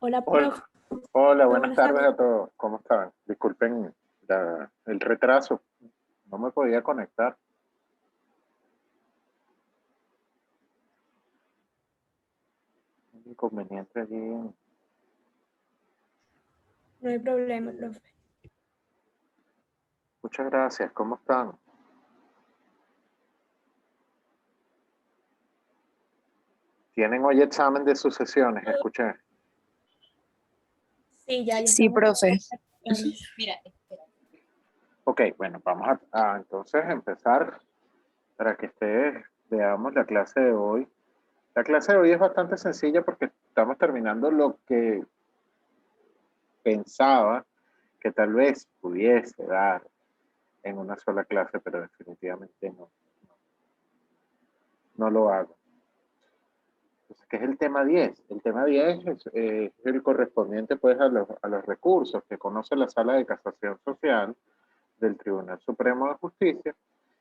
Hola, profe. Hola, hola, buenas Buenas tardes tardes. a todos. ¿Cómo están? Disculpen el retraso. No me podía conectar. Un inconveniente allí. No hay problema, profe. Muchas gracias. ¿Cómo están? ¿Tienen hoy examen de sus sesiones? Escuché. Sí, ya Sí, estamos. profe. Mira, Ok, bueno, vamos a entonces empezar para que ustedes veamos la clase de hoy. La clase de hoy es bastante sencilla porque estamos terminando lo que pensaba que tal vez pudiese dar en una sola clase, pero definitivamente no lo hago. Entonces, ¿qué es el tema 10? El tema 10 es el correspondiente pues a los recursos que conoce la Sala de Casación Social del Tribunal Supremo de Justicia,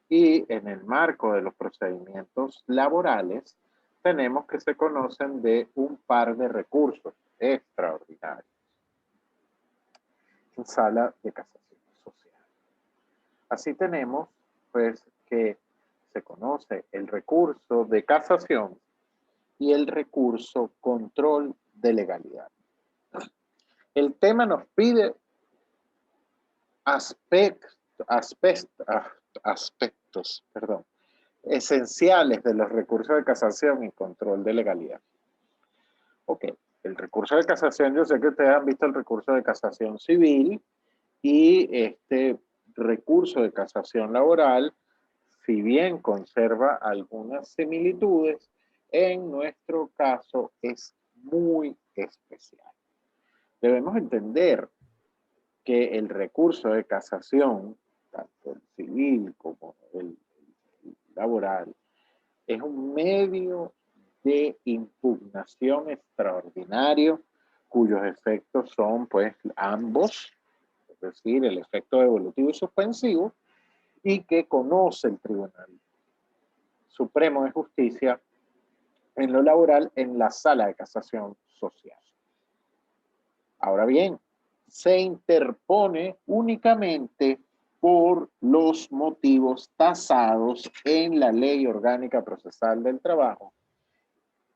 y en el marco de los procedimientos laborales tenemos que se conocen de un par de recursos extraordinarios en Sala de Casación Social. Así tenemos pues que se conoce el recurso de casación y el recurso control de legalidad. El tema nos pide aspectos esenciales de los recursos de casación y control de legalidad. Ok, el recurso de casación, yo sé que ustedes han visto el recurso de casación civil y este recurso de casación laboral, si bien conserva algunas similitudes, en nuestro caso es muy especial. Debemos entender que el recurso de casación, tanto el civil como el laboral, es un medio de impugnación extraordinario cuyos efectos son pues ambos, es decir, el efecto devolutivo y suspensivo, y que conoce el Tribunal Supremo de Justicia en lo laboral en la Sala de Casación Social. Ahora bien, se interpone únicamente por los motivos tasados en la Ley Orgánica Procesal del Trabajo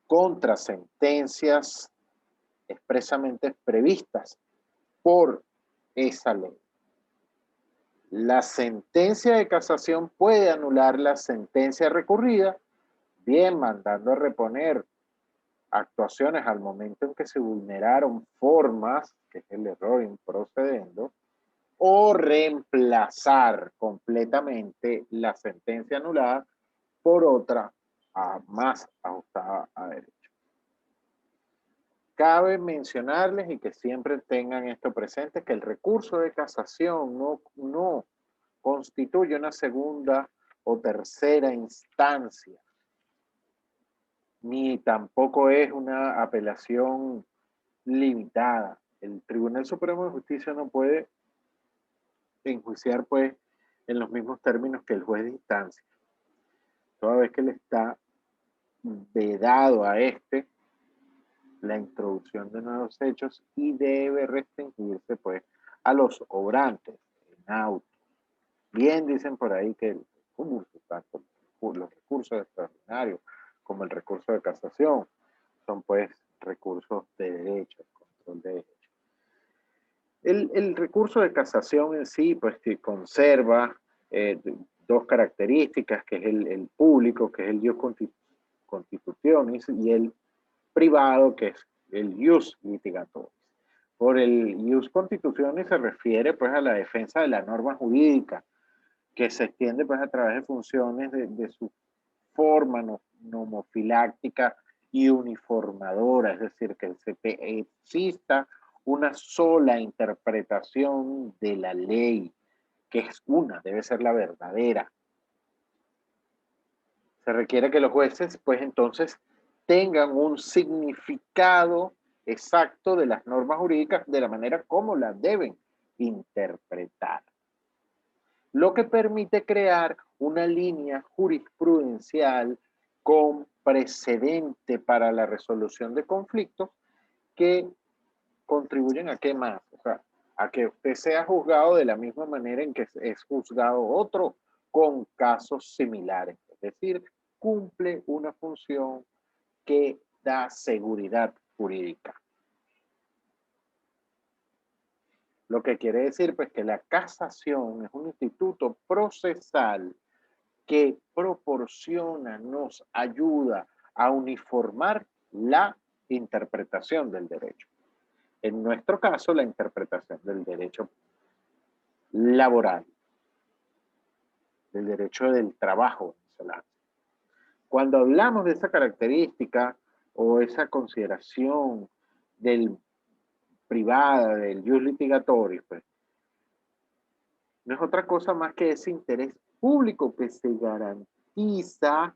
contra sentencias expresamente previstas por esa ley. La sentencia de casación puede anular la sentencia recurrida, bien mandando a reponer actuaciones al momento en que se vulneraron formas, que es el error improcedendo, o reemplazar completamente la sentencia anulada por otra más ajustada a derecho. Cabe mencionarles y que siempre tengan esto presente, que el recurso de casación no constituye una segunda o tercera instancia, ni tampoco es una apelación limitada. El Tribunal Supremo de Justicia no puede enjuiciar pues en los mismos términos que el juez de instancia, toda vez que le está vedado a este la introducción de nuevos hechos y debe restringirse pues a los obrantes en auto. Bien dicen por ahí que el recurso, tanto los recursos extraordinarios como el recurso de casación son pues recursos de derecho, control de derecho. El recurso de casación en sí pues que conserva dos características, que es el público, que es el ius constitutionis, y el privado, que es el ius litigatoris. Por el ius constitutionis se refiere pues a la defensa de la norma jurídica, que se extiende pues a través de funciones de su forma nomofiláctica y uniformadora, es decir, que exista una sola interpretación de la ley, que es una, debe ser la verdadera. Se requiere que los jueces, pues entonces, tengan un significado exacto de las normas jurídicas de la manera como las deben interpretar, lo que permite crear una línea jurisprudencial con precedente para la resolución de conflictos que contribuyen a qué más, o sea, a que usted sea juzgado de la misma manera en que es juzgado otro con casos similares, es decir, cumple una función que da seguridad jurídica. Lo que quiere decir pues que la casación es un instituto procesal que proporciona, nos ayuda a uniformar la interpretación del derecho. En nuestro caso, la interpretación del derecho laboral, del derecho del trabajo venezolano. Cuando hablamos de esa característica o esa consideración del privada, del jus litigatorio, pues, no es otra cosa más que ese interés público que se garantiza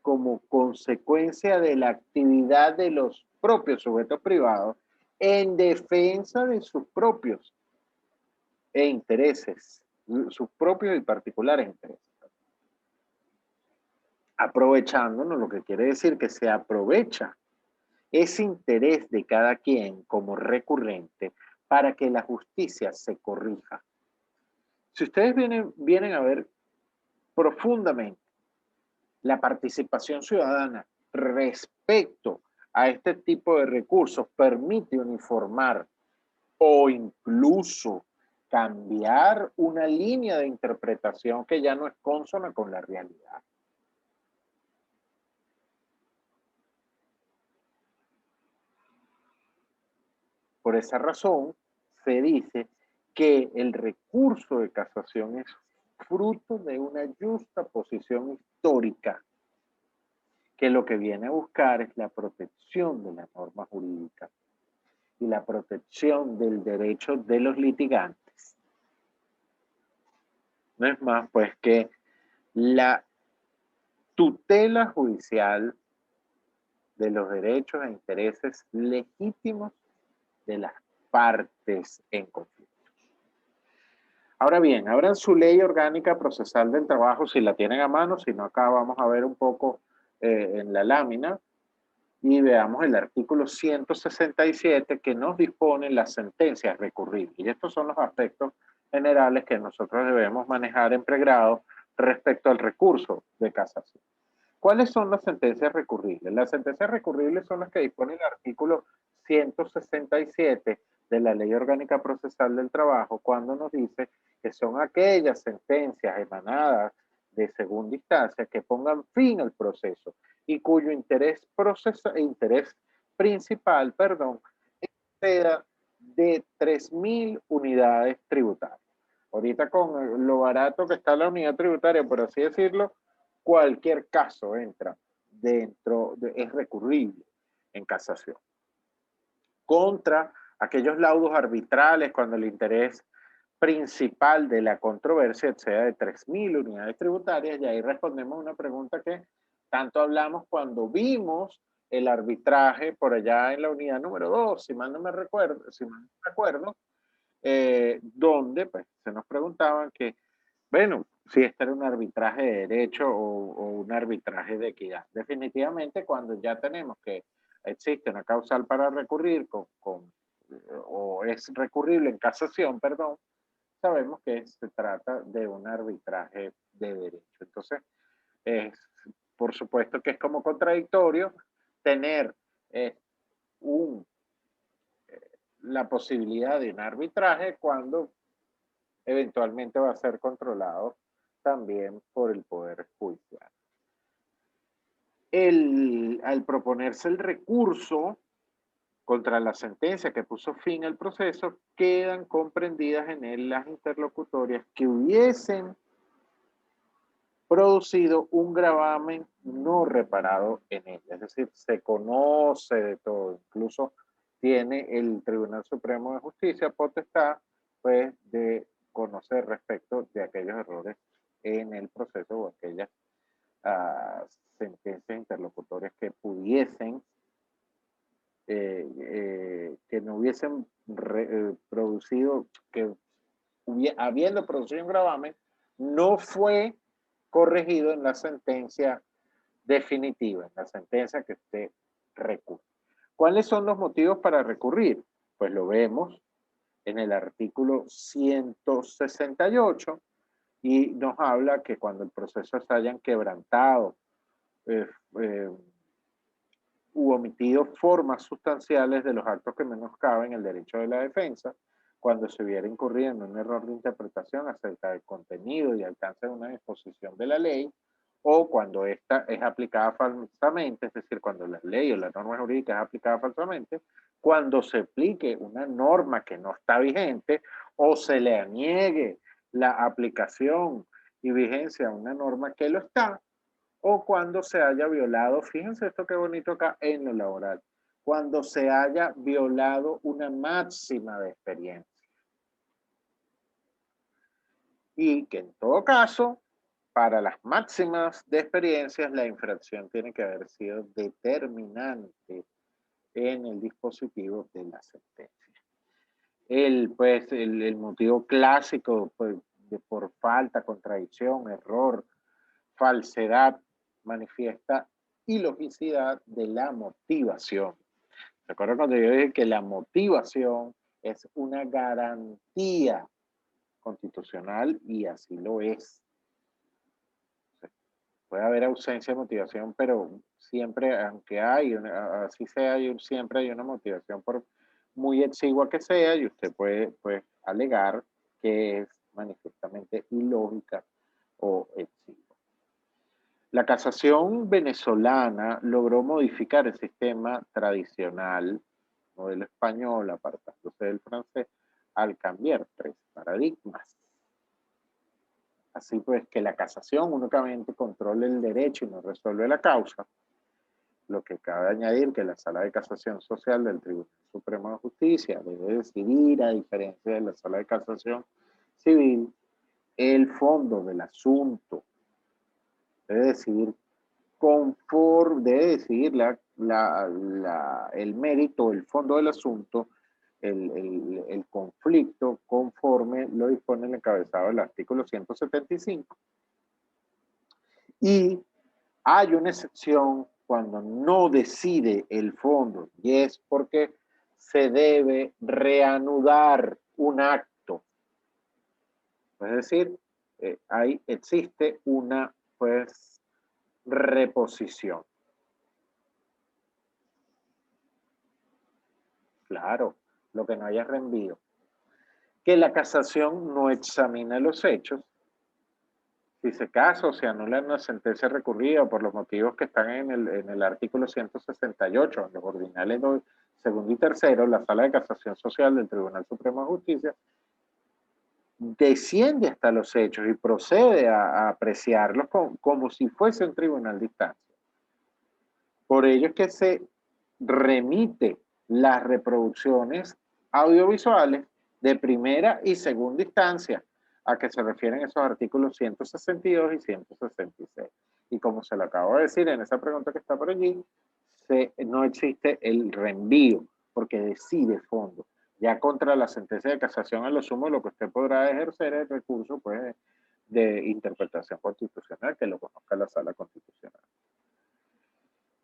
como consecuencia de la actividad de los propios sujetos privados en defensa de sus propios intereses, sus propios y particulares intereses. Aprovechándonos, lo que quiere decir que se aprovecha ese interés de cada quien como recurrente para que la justicia se corrija. Si ustedes vienen a ver profundamente la participación ciudadana respecto a este tipo de recursos, permite uniformar o incluso cambiar una línea de interpretación que ya no es consona con la realidad. Por esa razón, se dice que el recurso de casación es fruto de una justa posición histórica, que lo que viene a buscar es la protección de la norma jurídica y la protección del derecho de los litigantes. No es más, pues, que la tutela judicial de los derechos e intereses legítimos de las partes en conflicto. Ahora bien, abran su ley orgánica procesal del trabajo si la tienen a mano, si no acá vamos a ver un poco en la lámina y veamos el artículo 167 que nos dispone las sentencias recurribles. Y estos son los aspectos generales que nosotros debemos manejar en pregrado respecto al recurso de casación. ¿Cuáles son las sentencias recurribles? Las sentencias recurribles son las que dispone el artículo 167 de la Ley Orgánica Procesal del Trabajo, cuando nos dice que son aquellas sentencias emanadas de segunda instancia que pongan fin al proceso y cuyo interés principal, exceda de 3.000 unidades tributarias. Ahorita con lo barato que está la unidad tributaria, por así decirlo, cualquier caso entra es recurrible en casación. Contra aquellos laudos arbitrales cuando el interés principal de la controversia exceda de 3.000 unidades tributarias, y ahí respondemos una pregunta que tanto hablamos cuando vimos el arbitraje por allá en la unidad número 2, si mal no me recuerdo, donde pues, se nos preguntaban que, bueno, si este era un arbitraje de derecho o un arbitraje de equidad. Definitivamente, cuando ya tenemos que existe una causal para recurrir o es recurrible en casación, perdón, sabemos que se trata de un arbitraje de derecho. Entonces, por supuesto que es como contradictorio tener la posibilidad de un arbitraje cuando eventualmente va a ser controlado también por el Poder Judicial. Al proponerse el recurso contra la sentencia que puso fin al proceso, quedan comprendidas en él las interlocutorias que hubiesen producido un gravamen no reparado en ella. Es decir, se conoce de todo, incluso tiene el Tribunal Supremo de Justicia potestad pues, de conocer respecto de aquellos errores en el proceso o aquellas sentencias interlocutorias que pudiesen que no hubiesen producido, que habiendo producido un gravamen, no fue corregido en la sentencia definitiva, en la sentencia que usted recurre. ¿Cuáles son los motivos para recurrir? Pues lo vemos en el artículo 168 y nos habla que cuando el proceso se hayan quebrantado u omitido formas sustanciales de los actos que menoscaben el derecho de la defensa, cuando se hubiera incurrido en un error de interpretación acerca del contenido y alcance de una disposición de la ley, o cuando ésta es aplicada falsamente, es decir, cuando la ley o la norma jurídica es aplicada falsamente, cuando se aplique una norma que no está vigente o se le niegue la aplicación y vigencia a una norma que lo está, o cuando se haya violado, fíjense esto qué bonito acá en lo laboral, cuando se haya violado una máxima de experiencia. Y que en todo caso, para las máximas de experiencias, la infracción tiene que haber sido determinante en el dispositivo de la sentencia. El motivo clásico pues, por falta, contradicción, error, falsedad, manifiesta ilogicidad de la motivación. ¿Recuerdan cuando yo dije que la motivación es una garantía constitucional y así lo es? Puede haber ausencia de motivación, pero siempre, aunque hay, así sea, siempre hay una motivación por muy exigua que sea y usted puede alegar que es manifiestamente ilógica o exigua. La casación venezolana logró modificar el sistema tradicional, modelo español, apartándose del francés, al cambiar 3 paradigmas. Así pues, que la casación únicamente controla el derecho y no resuelve la causa. Lo que cabe añadir que la Sala de Casación Social del Tribunal Supremo de Justicia debe decidir, a diferencia de la Sala de Casación Civil, el fondo del asunto. Debe decidir debe decidir el mérito, el fondo del asunto, el conflicto, conforme lo dispone el encabezado del artículo 175. Y hay una excepción cuando no decide el fondo, y es porque se debe reanudar un acto. Es decir, ahí existe una, pues, reposición. Claro, lo que no haya reenvío. Que la casación no examina los hechos. Si se casa o se anula una sentencia recurrida por los motivos que están en el artículo 168, en los ordinales 2, segundo y tercero, la Sala de Casación Social del Tribunal Supremo de Justicia desciende hasta los hechos y procede a apreciarlos como si fuese un tribunal de instancia. Por ello es que se remite las reproducciones audiovisuales de primera y segunda instancia, a que se refieren esos artículos 162 y 166. Y como se lo acabo de decir en esa pregunta que está por allí, no existe el reenvío, porque decide fondo. Ya contra la sentencia de casación, a lo sumo, lo que usted podrá ejercer es el recurso pues, de interpretación constitucional, que lo conozca la Sala Constitucional.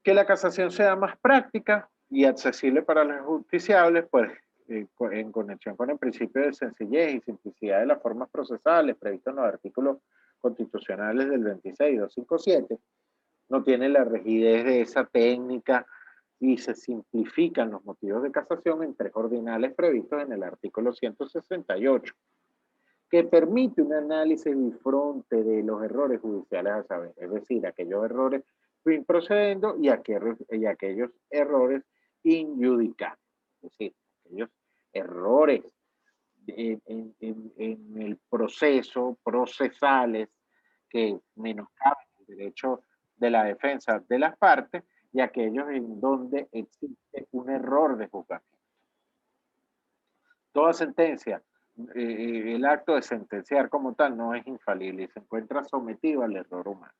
Que la casación sea más práctica y accesible para los justiciables, pues en conexión con el principio de sencillez y simplicidad de las formas procesales previstos en los artículos constitucionales del 26 y 257, no tiene la rigidez de esa técnica y se simplifican los motivos de casación en 3 ordinales previstos en el artículo 168, que permite un análisis bifronte de los errores judiciales a saber, es decir, aquellos errores improcedendo y aquellos errores injudicados, es decir, aquellos errores en el proceso, procesales, que menoscaban el derecho de la defensa de las partes y aquellos en donde existe un error de juzgamiento. Toda sentencia, el acto de sentenciar como tal no es infalible y se encuentra sometido al error humano.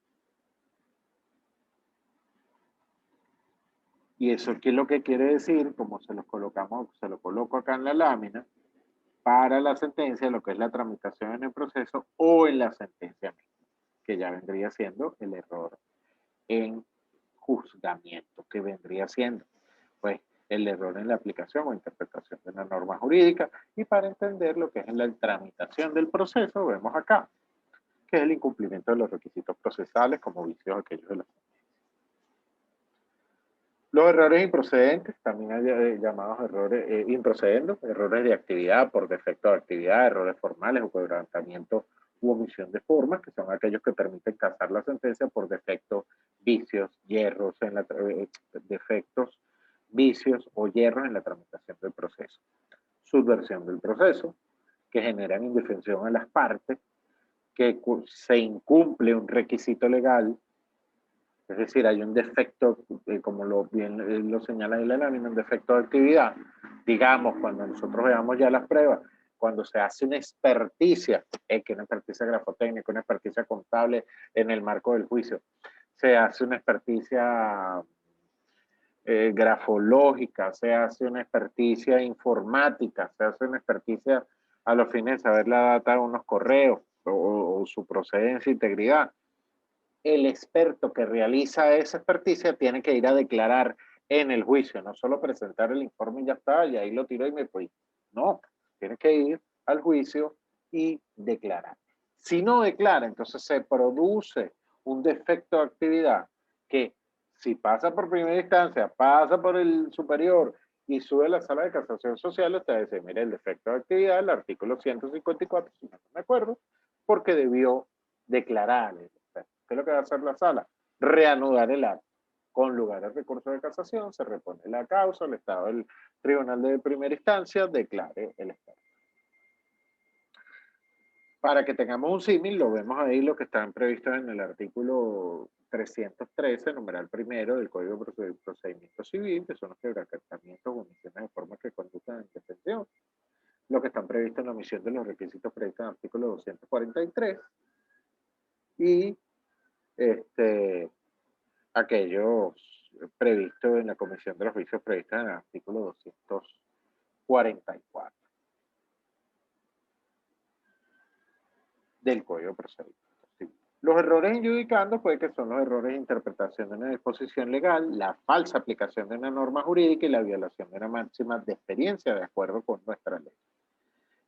Y eso, ¿qué es lo que quiere decir? Como se lo coloco acá en la lámina, para la sentencia, lo que es la tramitación en el proceso o en la sentencia misma, que ya vendría siendo el error en juzgamiento, que vendría siendo, pues, el error en la aplicación o interpretación de una norma jurídica. Y para entender lo que es en la tramitación del proceso, vemos acá, que es el incumplimiento de los requisitos procesales como vicios aquellos de la sentencia. Los errores improcedentes, también hay llamados errores improcedentes, errores de actividad por defecto de actividad, errores formales o quebrantamiento u omisión de formas, que son aquellos que permiten casar la sentencia por defecto, vicios, hierros en la defectos, vicios o hierros en la tramitación del proceso. Subversión del proceso, que generan indefensión a las partes, que se incumple un requisito legal. Es decir, hay un defecto, como bien lo señala ahí la lámina, un defecto de actividad. Digamos, cuando nosotros veamos ya las pruebas, cuando se hace una experticia, que una experticia grafotécnica, una experticia contable en el marco del juicio, se hace una experticia grafológica, se hace una experticia informática, se hace una experticia a los fines de saber la data de unos correos o su procedencia e integridad. El experto que realiza esa experticia tiene que ir a declarar en el juicio, no solo presentar el informe y ya está, y ahí lo tiro y me fui. No, tiene que ir al juicio y declarar. Si no declara, entonces se produce un defecto de actividad que si pasa por primera instancia, pasa por el superior y sube a la sala de casación social, usted dice, mire, el defecto de actividad, el artículo 154, si no me acuerdo, porque debió declarar. ¿Qué es lo que va a hacer la sala? Reanudar el acto. Con lugar al recurso de casación, se repone la causa, el Estado del Tribunal de Primera Instancia declare el Estado. Para que tengamos un símil, lo vemos ahí, lo que están previstos en el artículo 313, numeral primero del Código de Procedimiento Civil, que son los quebrantamientos o omisiones de forma que conduzcan a indefensión. Lo que están previstos en la omisión de los requisitos previstos en el artículo 243 y aquellos previstos en la Comisión de los Juicios previstos en el artículo 244 del Código de Procedimiento Civil. Los errores injudicando puede que son los errores de interpretación de una disposición legal, la falsa aplicación de una norma jurídica y la violación de una máxima de experiencia de acuerdo con nuestra ley.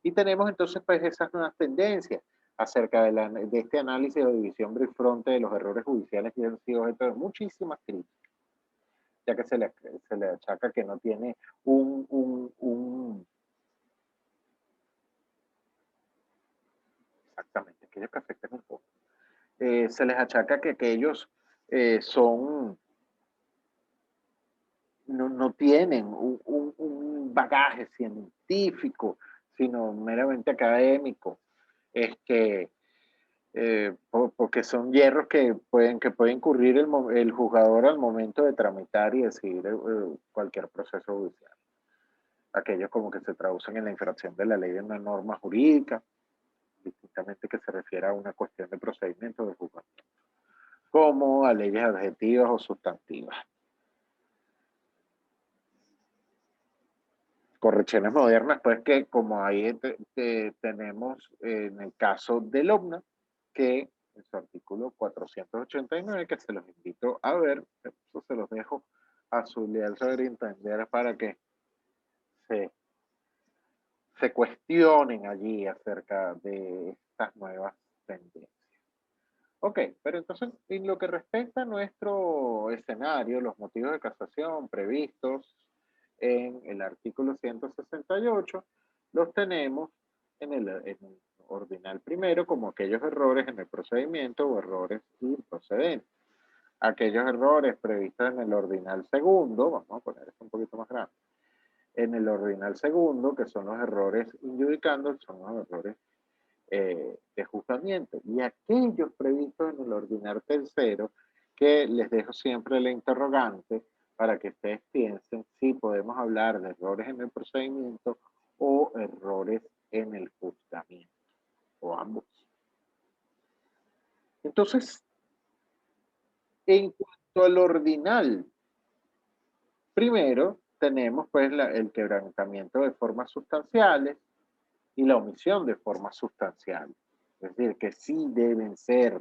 Y tenemos entonces pues esas nuevas tendencias acerca de este análisis o división bifronte de los errores judiciales que han sido objeto de muchísimas críticas, ya que se le achaca que no tiene exactamente, aquellos que afectan un poco. Se les achaca que aquellos no tienen un bagaje científico, sino meramente académico, porque son hierros que puede incurrir el juzgador al momento de tramitar y decidir cualquier proceso judicial. Aquellos como que se traducen en la infracción de la ley de una norma jurídica, distintamente que se refiere a una cuestión de procedimiento de juzgamiento, como a leyes adjetivas o sustantivas. Correcciones modernas, pues que como ahí tenemos en el caso del OMNA, que en su artículo 489, que se los invito a ver, eso se los dejo a su leal saber entender para que se cuestionen allí acerca de estas nuevas tendencias. Ok, pero entonces, en lo que respecta a nuestro escenario, los motivos de casación previstos en el artículo 168, los tenemos en el ordinal primero como aquellos errores en el procedimiento o errores improcedentes. Aquellos errores previstos en el ordinal segundo, vamos a poner esto un poquito más grande, en el ordinal segundo, que son los errores injudicando, son los errores de juzgamiento, y aquellos previstos en el ordinal tercero, que les dejo siempre la interrogante para que ustedes piensen si podemos hablar de errores en el procedimiento o errores en el juzgamiento, o ambos. Entonces, en cuanto al ordinal Primero, tenemos pues el quebrantamiento de formas sustanciales y la omisión de formas sustanciales. Es decir, que sí deben ser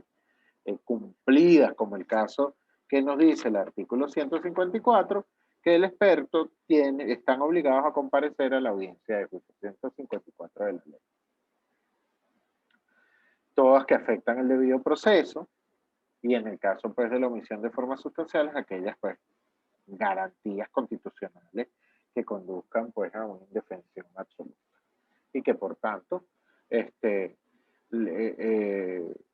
cumplidas, como el caso que nos dice el artículo 154, que el experto están obligados a comparecer a la audiencia de juicio. 154 de la ley. Todas que afectan el debido proceso, y en el caso pues de la omisión de formas sustanciales, aquellas pues garantías constitucionales que conduzcan pues a una indefensión absoluta y que por tanto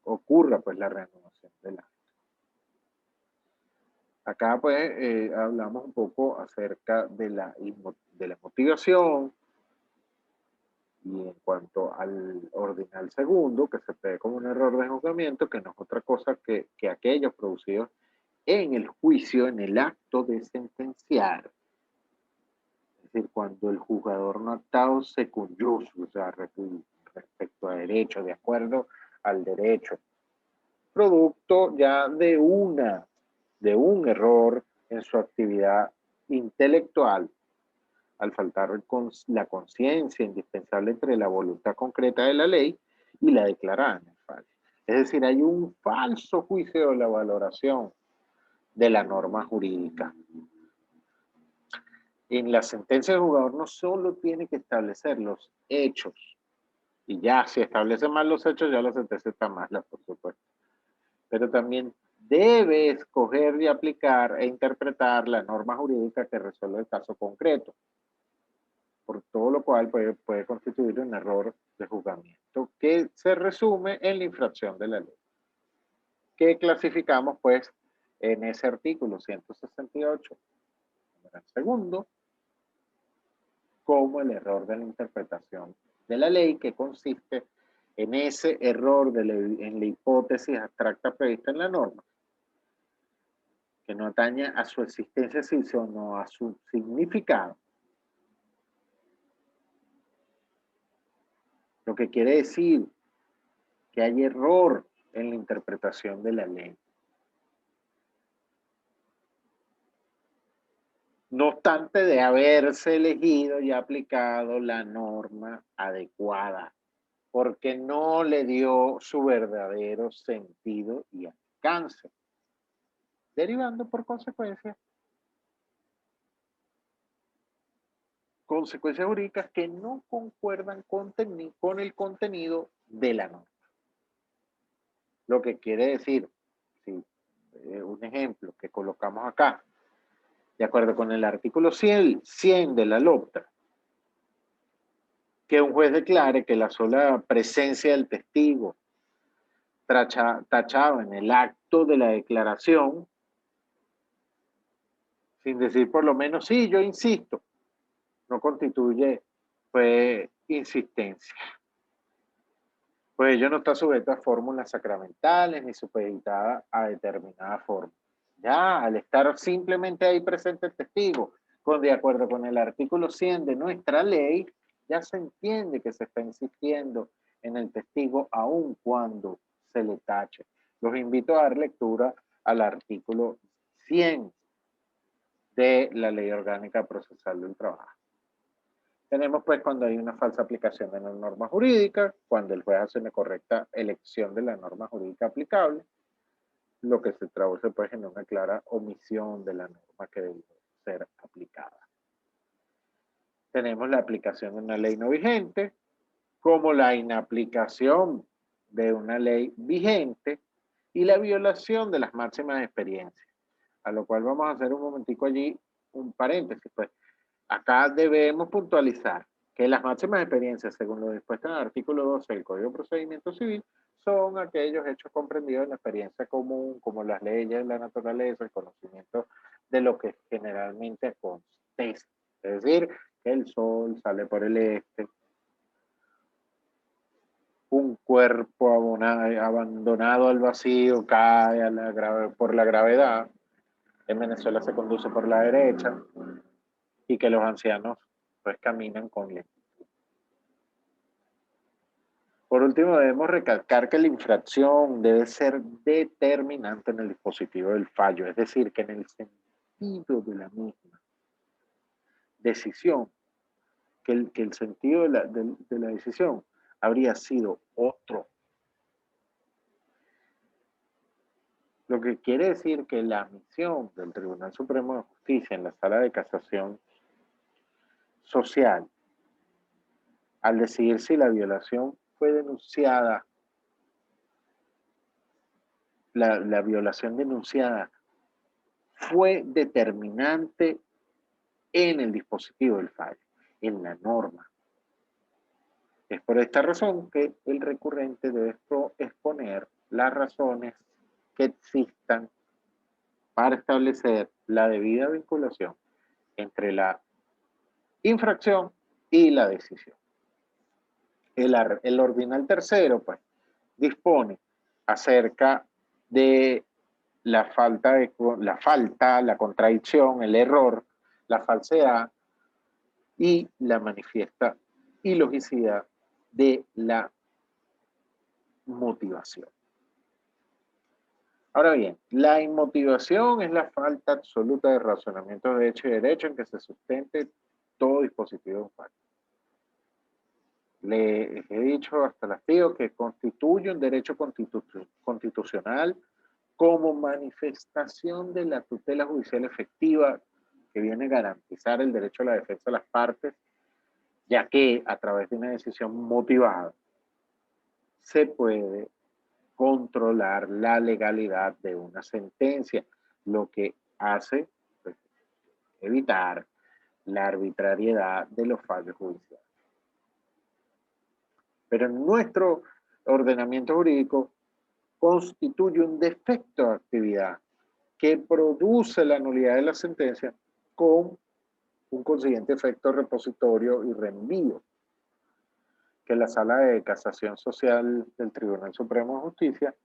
ocurra pues la reanudación del acto. Acá pues hablamos un poco acerca de la motivación, y en cuanto al ordinal segundo, que se ve como un error de juzgamiento, que no es otra cosa que aquellos producidos en el juicio, en el acto de sentenciar. Es decir, cuando el juzgador no ha actado secundus, o sea, respecto a derecho, de acuerdo al derecho, producto ya de un error en su actividad intelectual, al faltar la conciencia indispensable entre la voluntad concreta de la ley y la declarada en el fallo. Es decir, hay un falso juicio de la valoración de la norma jurídica. En la sentencia del jugador no solo tiene que establecer los hechos, y ya si establece mal los hechos, ya la sentencia está mala, por supuesto, pero también debe escoger y aplicar e interpretar la norma jurídica que resuelve el caso concreto, por todo lo cual puede constituir un error de juzgamiento que se resume en la infracción de la ley, que clasificamos pues en ese artículo 168, segundo, como el error de la interpretación de la ley, que consiste en ese error en la hipótesis abstracta prevista en la norma, que no atañe a su existencia, sino a su significado. Lo que quiere decir que hay error en la interpretación de la ley. No obstante de haberse elegido y aplicado la norma adecuada, porque no le dio su verdadero sentido y alcance, derivando por consecuencias jurídicas que no concuerdan con el contenido de la norma. Lo que quiere decir, un ejemplo que colocamos acá, de acuerdo con el artículo 100 de la LOPTA, que un juez declare que la sola presencia del testigo tachado en el acto de la declaración, sin decir por lo menos, sí, yo insisto, no constituye pues insistencia. Pues ello no está sujeto a fórmulas sacramentales ni supeditada a determinada forma. Ya, al estar simplemente ahí presente el testigo, de acuerdo con el artículo 100 de nuestra ley, ya se entiende que se está insistiendo en el testigo aun cuando se le tache. Los invito a dar lectura al artículo 100 de la Ley Orgánica Procesal del Trabajo. Tenemos pues cuando hay una falsa aplicación de la norma jurídica, cuando el juez hace una correcta elección de la norma jurídica aplicable, lo que se traduce pues en una clara omisión de la norma que debe ser aplicada. Tenemos la aplicación de una ley no vigente, como la inaplicación de una ley vigente y la violación de las máximas experiencias, a lo cual vamos a hacer un momentico allí un paréntesis. Pues acá debemos puntualizar que las máximas experiencias, según lo dispuesto en el artículo 12 del Código de Procedimiento Civil, son aquellos hechos comprendidos en la experiencia común, como las leyes, la naturaleza, el conocimiento de lo que generalmente acontece. Es decir, que el sol sale por el este, un cuerpo abandonado al vacío cae por la gravedad, en Venezuela se conduce por la derecha, y que los ancianos pues caminan con lentitud. Por último, debemos recalcar que la infracción debe ser determinante en el dispositivo del fallo, es decir, que en el sentido de la misma decisión, que el sentido de la decisión habría sido otro. Lo que quiere decir que la misión del Tribunal Supremo de Justicia en la Sala de Casación Social, al decidir si la violación fue denunciada, la violación denunciada fue determinante en el dispositivo del fallo, en la norma. Es por esta razón que el recurrente debe exponer las razones que existan para establecer la debida vinculación entre la infracción y la decisión. El ordinal tercero, pues, dispone acerca de la contradicción, el error, la falsedad y la manifiesta ilogicidad de la motivación. Ahora bien, la inmotivación es la falta absoluta de razonamiento de hecho y derecho en que se sustente todo dispositivo de un fallo. Les he dicho hasta el hastío que constituye un derecho constitucional como manifestación de la tutela judicial efectiva que viene a garantizar el derecho a la defensa de las partes, ya que a través de una decisión motivada se puede controlar la legalidad de una sentencia, lo que hace pues, evitar la arbitrariedad de los fallos judiciales. Pero en nuestro ordenamiento jurídico constituye un defecto de actividad que produce la nulidad de la sentencia con un consiguiente efecto repositorio y reenvío, que la Sala de Casación Social del Tribunal Supremo de Justicia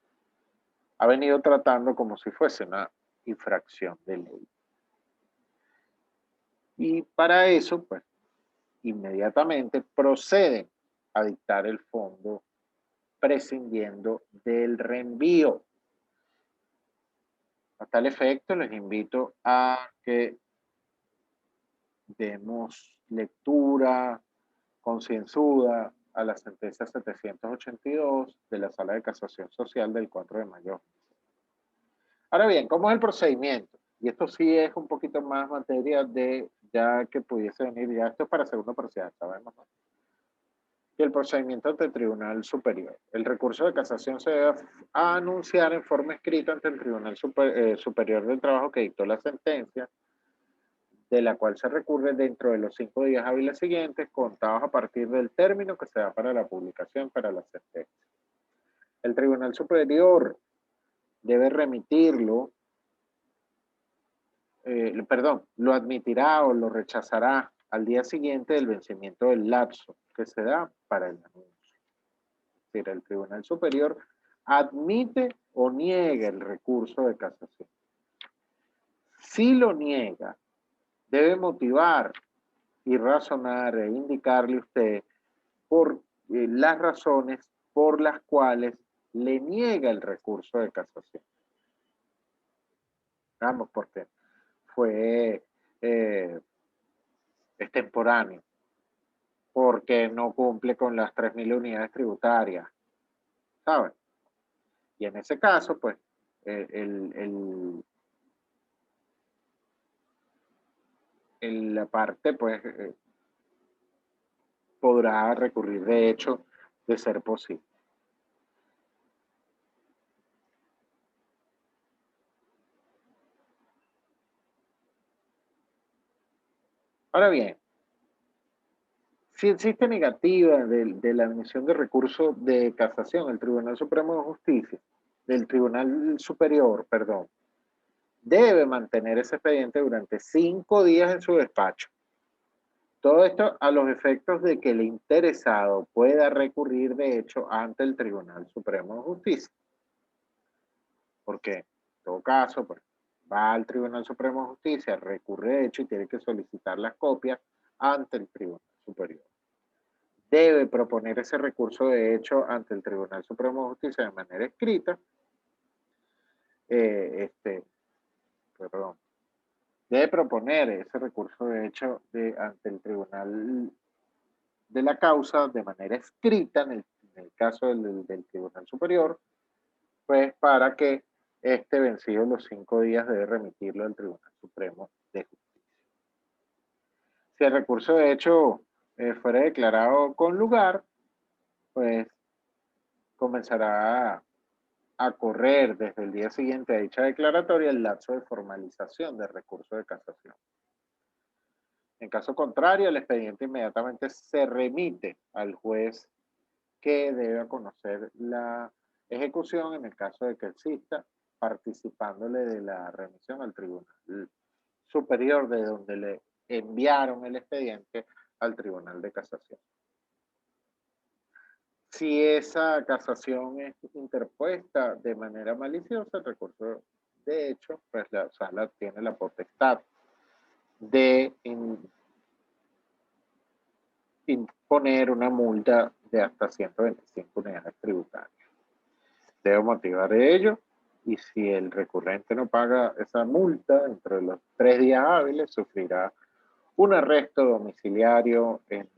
ha venido tratando como si fuese una infracción de ley. Y para eso, pues, inmediatamente proceden a dictar el fondo prescindiendo del reenvío. A tal efecto, les invito a que demos lectura concienzuda a la sentencia 782 de la Sala de Casación Social del 4 de mayo. Ahora bien, ¿cómo es el procedimiento? Y esto sí es un poquito más materia de ya que pudiese venir, ya esto es para segundo parcial, sabemos, ¿no? Y el procedimiento ante el Tribunal Superior. El recurso de casación se debe anunciar en forma escrita ante el Tribunal Superior del Trabajo que dictó la sentencia, de la cual se recurre dentro de los 5 días hábiles siguientes, contados a partir del término que se da para la publicación para la sentencia. El Tribunal Superior debe remitirlo, lo admitirá o lo rechazará al día siguiente del vencimiento del lapso que se da para el anuncio. Es decir, el Tribunal Superior admite o niega el recurso de casación. Si lo niega, debe motivar y razonar e indicarle a usted por las razones por las cuales le niega el recurso de casación. Vamos, porque fue extemporáneo, porque no cumple con las 3.000 unidades tributarias, ¿saben? Y en ese caso, pues, la parte, pues, podrá recurrir de hecho de ser posible. Ahora bien, si existe negativa de la admisión de recurso de casación, el Tribunal Supremo de Justicia, del Tribunal Superior, perdón, debe mantener ese expediente durante 5 días en su despacho. Todo esto a los efectos de que el interesado pueda recurrir de hecho ante el Tribunal Supremo de Justicia. Porque en todo caso, pues, va al Tribunal Supremo de Justicia, recurre de hecho y tiene que solicitar las copias ante el Tribunal Superior. Debe proponer ese recurso de hecho ante el Tribunal Supremo de Justicia de manera escrita. debe proponer ese recurso de hecho ante el tribunal de la causa de manera escrita, en el caso del Tribunal Superior, pues para que vencido los 5 días debe remitirlo al Tribunal Supremo de Justicia. Si el recurso de hecho fuera declarado con lugar, pues comenzará a correr desde el día siguiente a dicha declaratoria el lapso de formalización del recurso de casación. En caso contrario, el expediente inmediatamente se remite al juez que debe conocer la ejecución en el caso de que exista, participándole de la remisión al Tribunal Superior de donde le enviaron el expediente al Tribunal de Casación. Si esa casación es interpuesta de manera maliciosa, el recurso de hecho, pues la sala tiene la potestad de imponer una multa de hasta 125 unidades tributarias. Debe motivar ello y si el recurrente no paga esa multa dentro de los 3 días hábiles, sufrirá un arresto domiciliario en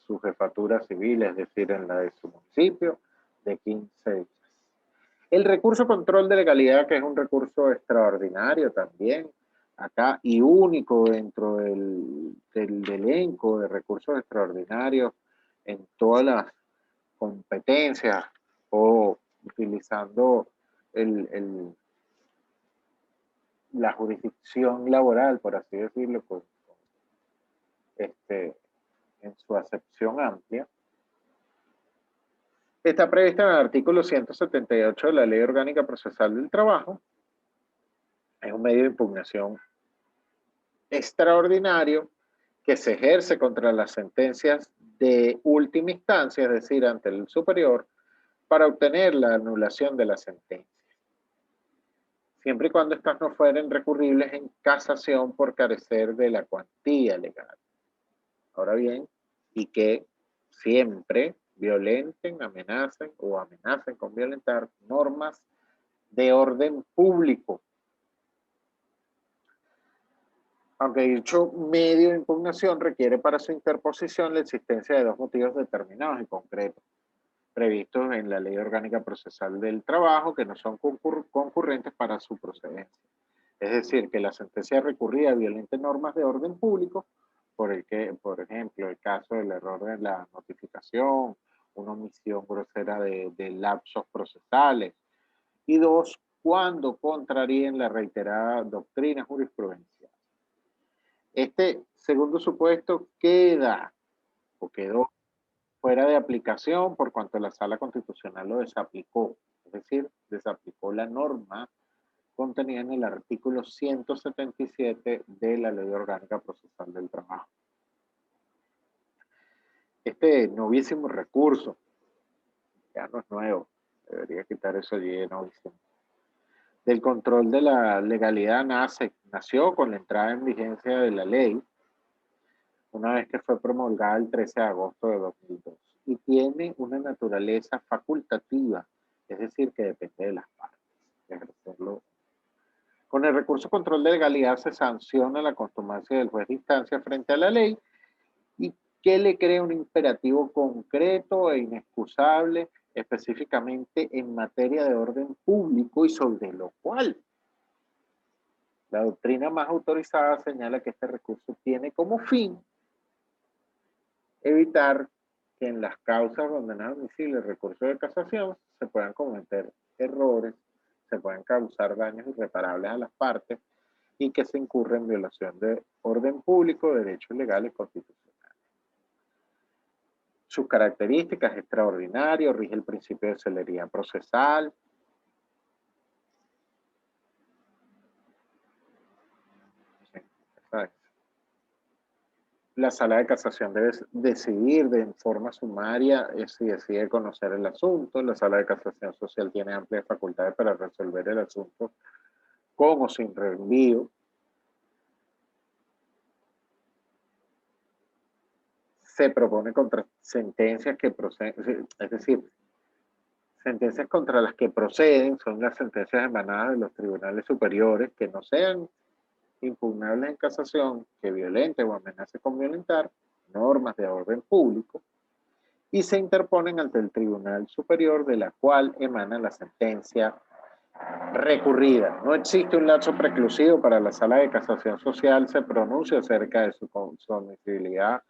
su jefatura civil, es decir, en la de su municipio, de 15 días. El recurso control de legalidad, que es un recurso extraordinario también, acá y único dentro del elenco de recursos extraordinarios en todas las competencias o utilizando la jurisdicción laboral, por así decirlo, en su acepción amplia, está prevista en el artículo 178 de la Ley Orgánica Procesal del Trabajo. Es un medio de impugnación extraordinario que se ejerce contra las sentencias de última instancia, es decir, ante el superior, para obtener la anulación de la sentencia, siempre y cuando estas no fueren recurribles en casación por carecer de la cuantía legal. Ahora bien, y que siempre violenten, amenacen o amenacen con violentar normas de orden público. Aunque dicho medio de impugnación requiere para su interposición la existencia de 2 motivos determinados y concretos, previstos en la Ley Orgánica Procesal del Trabajo, que no son concurrentes para su procedencia. Es decir, que la sentencia recurrida violente normas de orden público, por ejemplo, el caso del error en la notificación, una omisión grosera de lapsos procesales, y 2, cuando contraríen la reiterada doctrina jurisprudencial. Este segundo supuesto quedó fuera de aplicación por cuanto la Sala Constitucional lo desaplicó, es decir, desaplicó la norma contenida en el artículo 177 de la Ley Orgánica Procesal del Trabajo. Este novísimo recurso, ya no es nuevo, debería quitar eso allí de novísimo, del control de la legalidad nació con la entrada en vigencia de la ley, una vez que fue promulgada el 13 de agosto de 2002, y tiene una naturaleza facultativa, es decir, que depende de las partes, de ejercerlo. Con el recurso control de legalidad se sanciona la contumacia del juez de instancia frente a la ley y que le crea un imperativo concreto e inexcusable, específicamente en materia de orden público y sobre lo cual la doctrina más autorizada señala que este recurso tiene como fin evitar que en las causas donde no es admisible el recurso de casación se puedan cometer errores, se puedan causar daños irreparables a las partes y que se incurra en violación de orden público, derechos legales y constitucionales. Sus características: extraordinario, rige el principio de celeridad procesal, la sala de casación debe decidir de forma sumaria si decide conocer el asunto. La sala de casación social tiene amplias facultades para resolver el asunto con o sin reenvío. Se propone contra sentencias que proceden, es decir, sentencias contra las que proceden son las sentencias emanadas de los tribunales superiores que no sean impugnables en casación que violenten o amenacen con violentar normas de orden público y se interponen ante el Tribunal Superior de la cual emana la sentencia recurrida. No existe un lapso preclusivo para la Sala de Casación Social se pronuncia acerca de su admisibilidad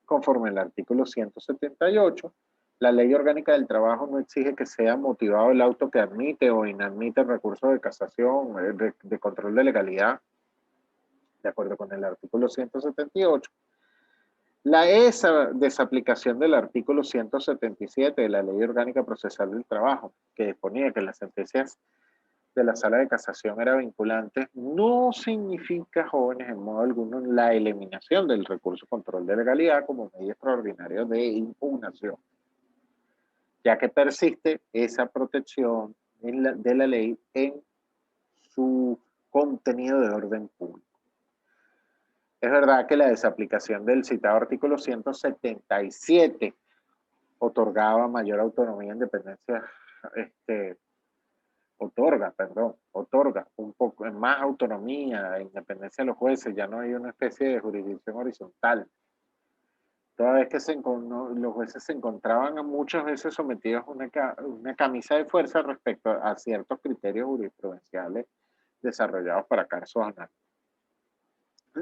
conforme al artículo 178. La Ley Orgánica del Trabajo no exige que sea motivado el auto que admite o inadmite el recurso de casación, de control de legalidad, de acuerdo con el artículo 178. Esa desaplicación del artículo 177 de la Ley Orgánica Procesal del Trabajo, que disponía que las sentencias de la Sala de Casación eran vinculantes, no significa, jóvenes, en modo alguno, la eliminación del recurso control de legalidad como medio extraordinario de impugnación, ya que persiste esa protección de la ley en su contenido de orden público. Es verdad que la desaplicación del citado artículo 177 otorgaba mayor autonomía e independencia, otorga un poco más autonomía e independencia a los jueces, ya no hay una especie de jurisdicción horizontal. Toda vez que los jueces se encontraban muchas veces sometidos a una camisa de fuerza respecto a ciertos criterios jurisprudenciales desarrollados para casos análogos.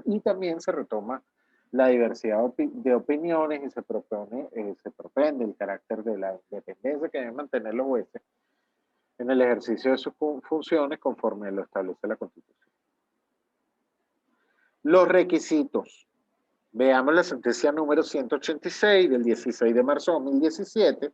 Y también se retoma la diversidad de opiniones y se propende el carácter de la independencia que deben mantener los jueces en el ejercicio de sus funciones conforme lo establece la Constitución. Los requisitos. Veamos la sentencia número 186 del 16 de marzo de 2017,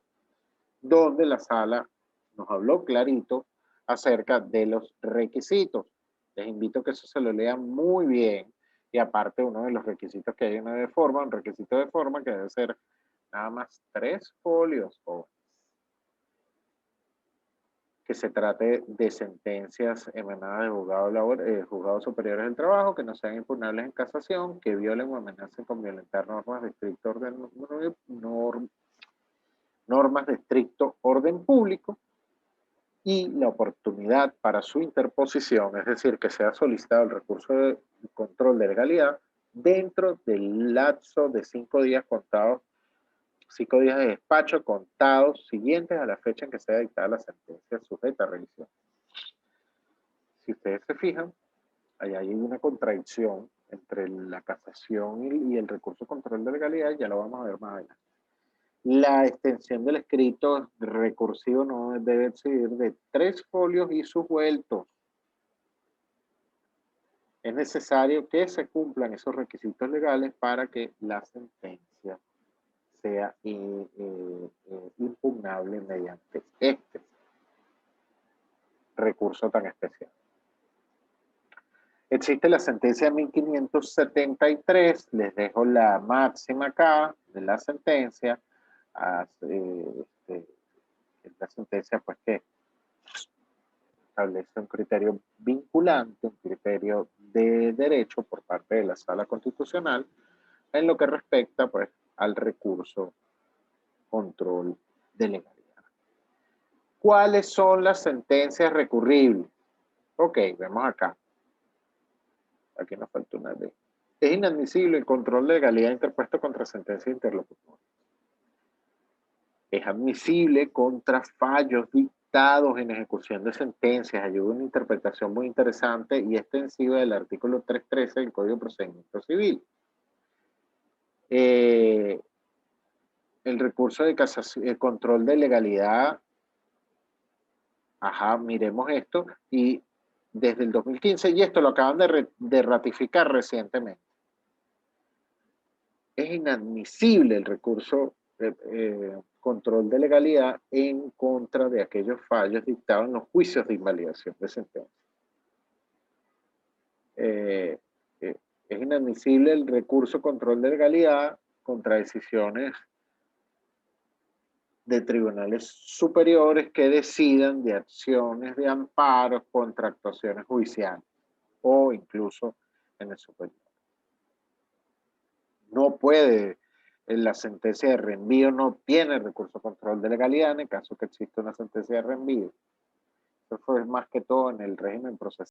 donde la sala nos habló clarito acerca de los requisitos. Les invito a que eso se lo lean muy bien. Y aparte, uno de los requisitos que hay en de forma, un requisito de forma que debe ser nada más 3 folios, o que se trate de sentencias emanadas de juzgados superiores del trabajo, que no sean impugnables en casación, que violen o amenacen con violentar normas de estricto orden público, y la oportunidad para su interposición, es decir, que sea solicitado el recurso de control de legalidad dentro del lapso de 5 días contados, 5 días de despacho contados siguientes a la fecha en que sea dictada la sentencia sujeta a revisión. Si ustedes se fijan, ahí hay una contradicción entre la casación y el recurso de control de legalidad, ya lo vamos a ver más adelante. La extensión del escrito recursivo no debe exceder de 3 folios y sus vueltos. Es necesario que se cumplan esos requisitos legales para que la sentencia sea impugnable mediante este recurso tan especial. Existe la sentencia 1573, les dejo la máxima acá de la sentencia. La sentencia pues que establece un criterio vinculante, un criterio de derecho por parte de la Sala Constitucional en lo que respecta pues al recurso control de legalidad. ¿Cuáles son las sentencias recurribles? Ok, vemos acá. Aquí nos falta una D. Es inadmisible el control de legalidad interpuesto contra sentencia interlocutoria. Es admisible contra fallos dictados en ejecución de sentencias. Ayuda una interpretación muy interesante y extensiva del artículo 313 del Código de Procedimiento Civil. El recurso de casación, el control de legalidad, miremos esto, y desde el 2015, y esto lo acaban de ratificar recientemente. Es inadmisible el recurso control de legalidad en contra de aquellos fallos dictados en los juicios de invalidación de sentencia. Es inadmisible el recurso control de legalidad contra decisiones de tribunales superiores que decidan de acciones de amparo contra actuaciones judiciales o incluso en el superior. No puede, en la sentencia de reenvío no tiene recurso control de legalidad en el caso que exista una sentencia de reenvío. Eso fue más que todo en el régimen procesal.